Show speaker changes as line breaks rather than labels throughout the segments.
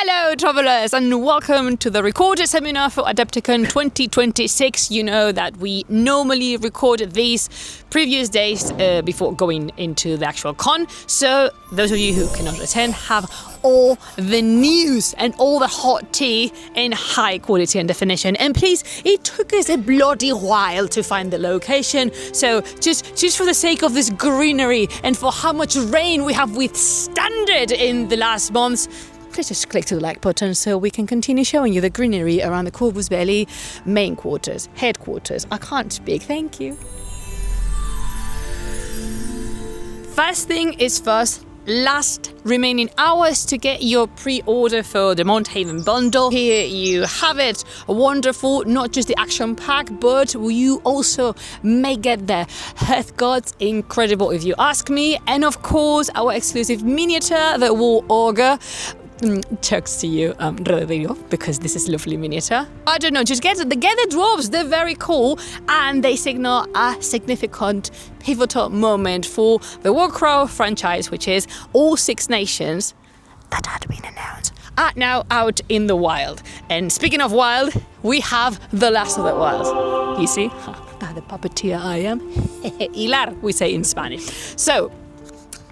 Hello travelers and welcome to the recorded seminar for Adepticon 2026. You know that we normally record these previous days before going into the actual con. So those of you who cannot attend have all the news and all the hot tea in high quality and definition. And please, it took us a bloody while to find the location. So just for the sake of this greenery and for how much rain we have withstanded in the last months, please just click to the like button so we can continue showing you the greenery around the Corvus Belli main quarters, headquarters. I can't speak, thank you. First thing is first, last remaining hours to get your pre-order for the Mount Haven bundle. Here you have it, wonderful, not just the action pack, but you also may get the Hearth Gods, incredible if you ask me, and of course our exclusive miniature, the War Ogre. Chucks to you, Rodrigo, because this is lovely miniature. I don't know, just get the dwarves, they're very cool, and they signal a significant pivotal moment for the Warcrow franchise, which is all 6 nations that had been announced are now out in the wild. And speaking of wild, we have the last of the wild. You see? The puppeteer I am. Hilar, we say in Spanish. So,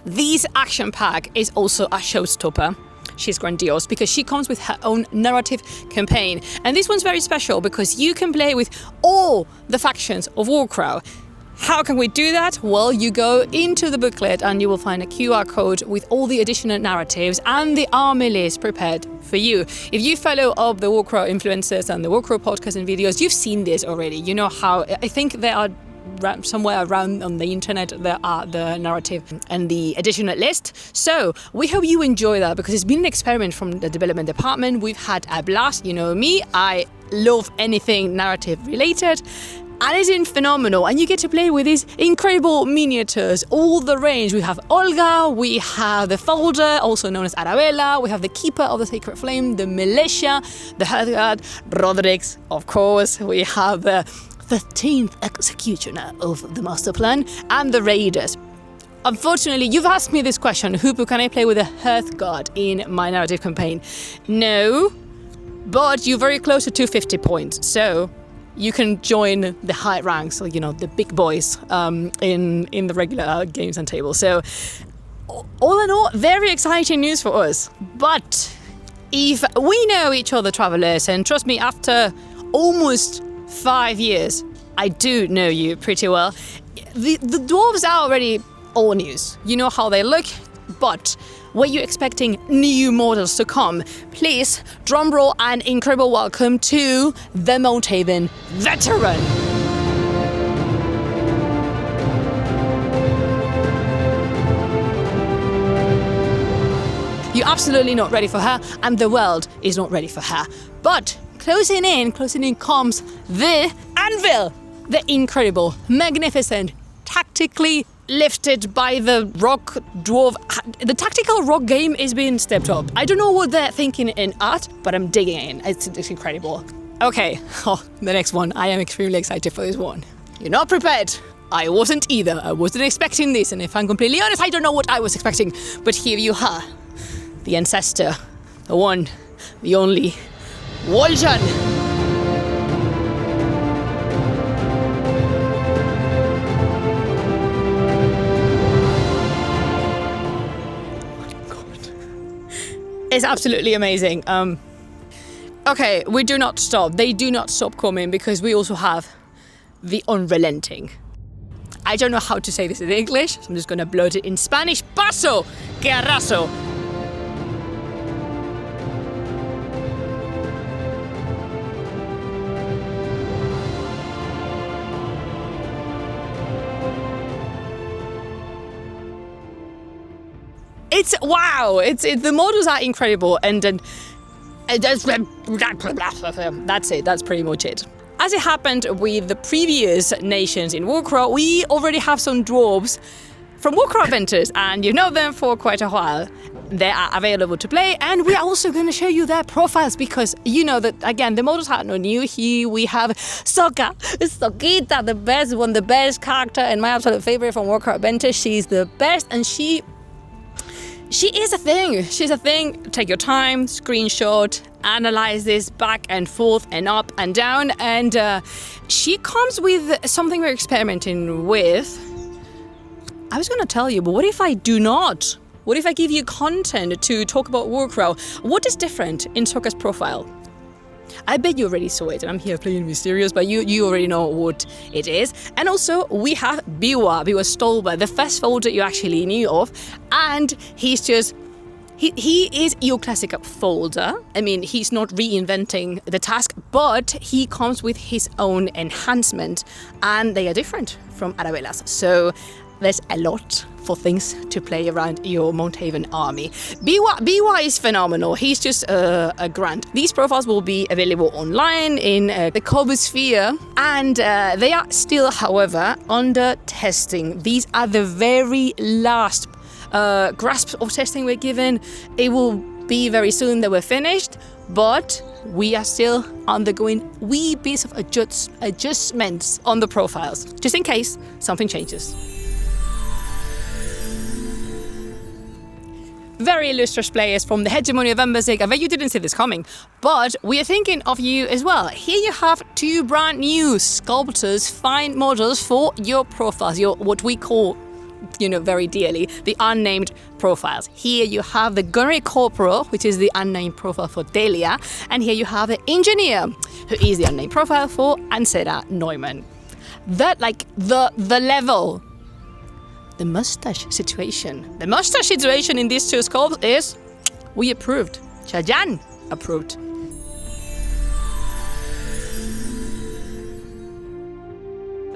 this action pack is also a showstopper. She's grandiose because she comes with her own narrative campaign. And this one's very special because you can play with all the factions of Warcrow. How can we do that? Well, you go into the booklet and you will find a QR code with all the additional narratives and the army list prepared for you. If you follow up the Warcrow influencers and the Warcrow podcasts and videos, you've seen this already. You know how, I think there are somewhere around on the internet there are the narrative and the additional list. So we hope you enjoy that because it's been an experiment from the development department. We've had a blast. You know me, I love anything narrative related. And it's been phenomenal, and you get to play with these incredible miniatures, all the range. We have Olga, we have the Folder, also known as Arabella, we have the Keeper of the Sacred Flame, the Militia, the Hearthguard, Roderick's, of course, we have the 13th executioner of the master plan, and the Raiders. Unfortunately, you've asked me this question, Hoopu, can I play with a Hearthguard in my narrative campaign? No, but you're very close to 250 points, so you can join the high ranks, you know, the big boys in the regular games and tables. So, all in all, very exciting news for us. But if we know each other, travelers, and trust me, after almost 5 years, I do know you pretty well. The dwarves are already all news. You know how they look, but were you expecting new models to come? Please, drumroll and incredible welcome to the Mount Haven Veteran. You're absolutely not ready for her, and the world is not ready for her. But closing in comes the Anvil, the incredible, magnificent, tactically lifted by the rock dwarf. The tactical rock game is being stepped up. I don't know what they're thinking in art, but I'm digging in. It's incredible. Okay, the next one. I am extremely excited for this one. You're not prepared. I wasn't either. I wasn't expecting this, and if I'm completely honest, I don't know what I was expecting. But here you are, the ancestor, the one, the only, Waljan. It's absolutely amazing. Okay, we do not stop. They do not stop coming because we also have the Unrelenting. I don't know how to say this in English, so I'm just going to blurt it in Spanish. Paso que arraso. It's wow! It's the models are incredible, and that's it. That's pretty much it. As it happened with the previous nations in Warcrow, we already have some dwarves from Warcrow Adventures, and you know them for quite a while. They are available to play, and we are also going to show you their profiles because you know that, again, the models are not new. Here we have Soquita, the best one, the best character, and my absolute favorite from Warcrow Adventures. She's the best, and she she is a thing. She's a thing. Take your time, screenshot, analyze this back and forth and up and down. And she comes with something we're experimenting with. I was going to tell you, but what if I do not? What if I give you content to talk about Warcrow? What is different in Sokka's profile? I bet you already saw it, and I'm here playing mysterious, but you already know what it is. And also, we have Biwa Stolber, the first folder you actually knew of, and he's just... He is your classic folder. I mean, he's not reinventing the task, but he comes with his own enhancement, and they are different from Arabella's. So there's a lot for things to play around your Mount Haven army. Biwa is phenomenal. He's just a grunt. These profiles will be available online in the Corvus sphere, and they are still, however, under testing. These are the very last grasps of testing we're given. It will be very soon that we're finished, but we are still undergoing wee bits of adjustments on the profiles, just in case something changes. Very illustrious players from the hegemony of Embersig. I bet you didn't see this coming, but we are thinking of you as well. Here you have two brand new sculptors, fine models for your profiles, your what we call, very dearly, the unnamed profiles. Here you have the Gunnery Corporal, which is the unnamed profile for Delia, and here you have the Engineer, who is the unnamed profile for Ansera Neumann. That, the level. The mustache situation. The mustache situation in these two sculpts is, we approved. Chajan approved.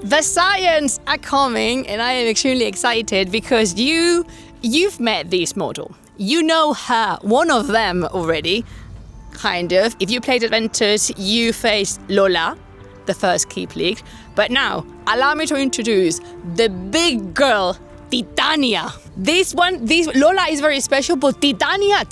The science are coming, and I am extremely excited because you've met this model. You know her, one of them already, kind of. If you played Adventures, you faced Lola, the first Keep League. But now, allow me to introduce the big girl, Titania. This Lola is very special, but Titania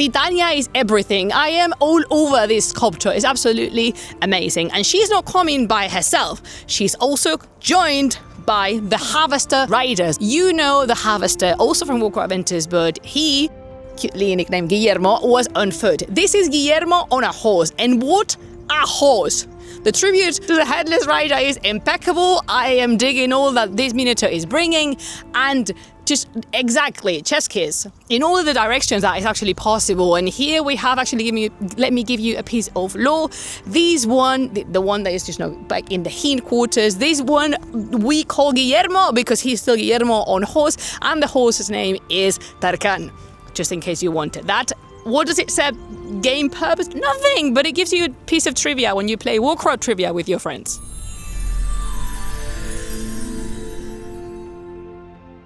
is everything. I am all over this sculpture. It's absolutely amazing. And she's not coming by herself. She's also joined by the Harvester Riders. You know the Harvester, also from Warcrow Adventures, but he, cutely nicknamed Guillermo, was on foot. This is Guillermo on a horse. And what a horse! The tribute to the Headless Rider is impeccable. I am digging all that this miniature is bringing, and just exactly chess kiss in all of the directions that is actually possible. And here we have actually let me give you a piece of lore. This one, the one that is just back in the hind quarters, this one we call Guillermo because he's still Guillermo on horse, and the horse's name is Tarkan, just in case you wanted that. What does it say? Game purpose? Nothing, but it gives you a piece of trivia when you play Warcrow trivia with your friends.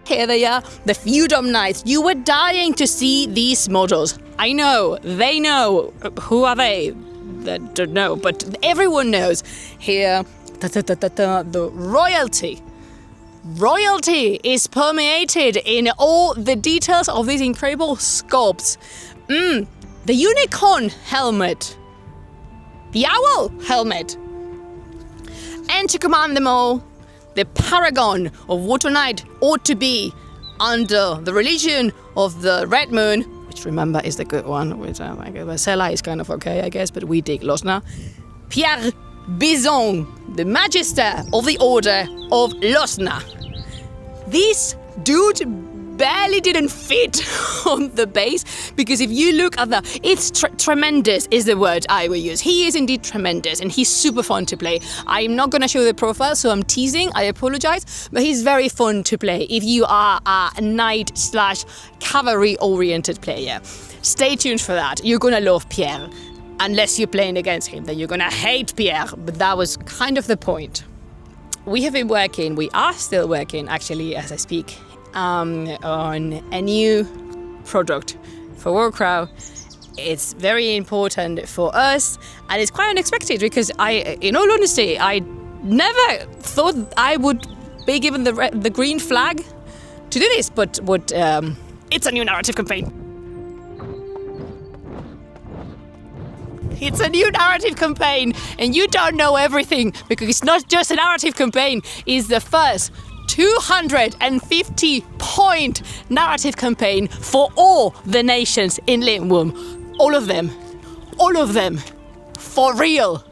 Here they are, the Fudom Knights. You were dying to see these models. I know, they know. Who are they? They don't know, but everyone knows. Here, the royalty. Royalty is permeated in all the details of these incredible sculpts. The unicorn helmet. The owl helmet. And to command them all, the paragon of what a knight ought to be under the religion of the Red Moon, which remember is the good one, which Marcella is kind of okay, I guess, but we dig Losna. Pierre Bison, the Magister of the Order of Losna. This dude barely didn't fit on the base, because if you look at it's tremendous is the word I will use. He is indeed tremendous, and he's super fun to play. I'm not going to show the profile, so I'm teasing, I apologize, but he's very fun to play if you are a knight/cavalry oriented player. Stay tuned for that. You're going to love Pierre. Unless you're playing against him, then you're going to hate Pierre, but that was kind of the point. We are still working actually as I speak, on a new product for Warcrow. It's very important for us, and it's quite unexpected because in all honesty, I never thought I would be given the green flag to do this, but it's a new narrative campaign. It's a new narrative campaign, and you don't know everything because it's not just a narrative campaign. It's the first 250-point narrative campaign for all the nations in Limwom. All of them. All of them. For real.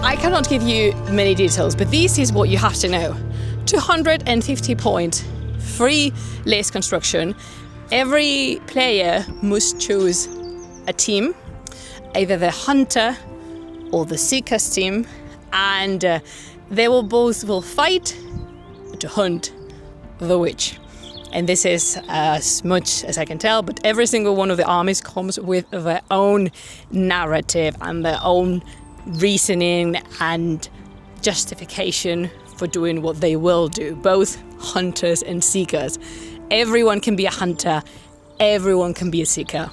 I cannot give you many details, but this is what you have to know. 250-point free list construction. Every player must choose a team, either the hunter or the seekers team, and they will fight to hunt the witch. And this is as much as I can tell, but every single one of the armies comes with their own narrative and their own reasoning and justification for doing what they will do, both hunters and seekers. Everyone can be a hunter, everyone can be a seeker.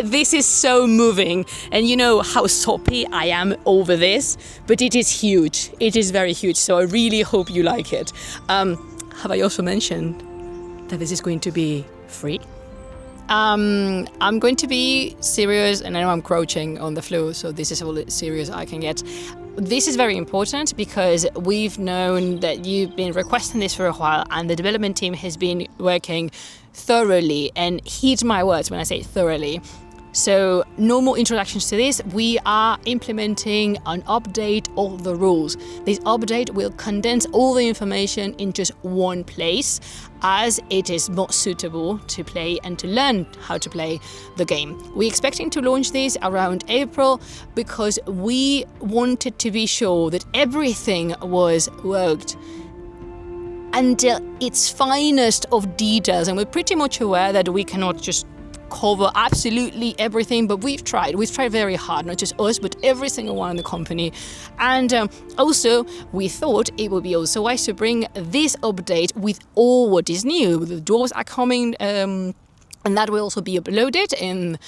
This is so moving, and you know how soppy I am over this, but it is huge. It is very huge, so I really hope you like it. Have I also mentioned that this is going to be free? I'm going to be serious, and I know I'm crouching on the floor, so this is all serious I can get. This is very important because we've known that you've been requesting this for a while, and the development team has been working thoroughly, and heed my words when I say thoroughly. So no more introductions to this. We are implementing an update of the rules. This update will condense all the information in just one place, as it is more suitable to play and to learn how to play the game. We're expecting to launch this around April because we wanted to be sure that everything was worked until its finest of details, and we're pretty much aware that we cannot just cover absolutely everything, but we've tried very hard, not just us, but every single one in the company. And also we thought it would be also wise to bring this update with all what is new. The dwarves are coming, and that will also be uploaded in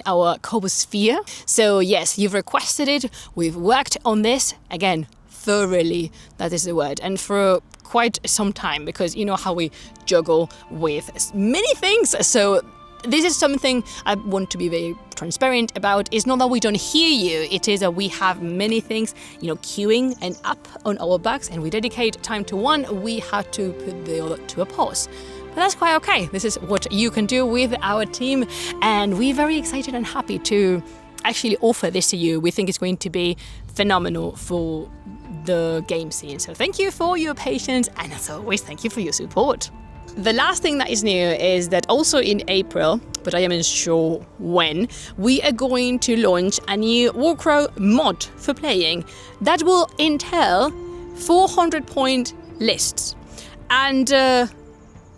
our Corvus sphere. So yes, you've requested it, we've worked on this again thoroughly, that is the word, and for quite some time, because you know how we juggle with many things. So this is something I want to be very transparent about. It's not that we don't hear you, it is that we have many things, queuing and up on our backs, and we dedicate time to one, we have to put the other to a pause. But that's quite okay. This is what you can do with our team, and we're very excited and happy to actually offer this to you. We think it's going to be phenomenal for the game scene. So thank you for your patience, and as always, thank you for your support. The last thing that is new is that also in April, but I am not sure when, we are going to launch a new Warcrow mod for playing that will entail 400-point lists. And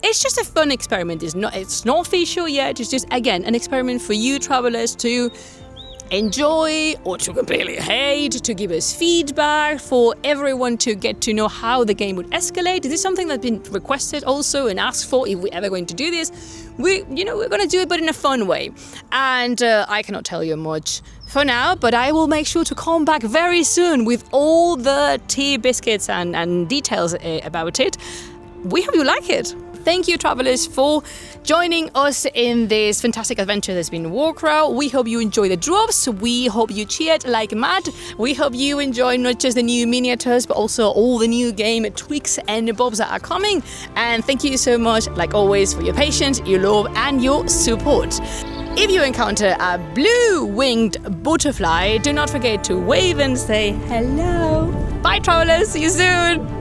it's just a fun experiment. It's not official yet. It's just, again, an experiment for you travelers to enjoy or to completely hate, to give us feedback, for everyone to get to know how the game would escalate. This is something that's been requested also and asked for if we're ever going to do this. We're going to do it, but in a fun way. And I cannot tell you much for now, but I will make sure to come back very soon with all the tea, biscuits and details about it. We hope you like it. Thank you, travelers, for joining us in this fantastic adventure that's been Warcrow. We hope you enjoy the drops. We hope you cheered like mad. We hope you enjoy not just the new miniatures, but also all the new game tweaks and bobs that are coming. And thank you so much, like always, for your patience, your love, and your support. If you encounter a blue-winged butterfly, do not forget to wave and say hello. Bye, travelers. See you soon.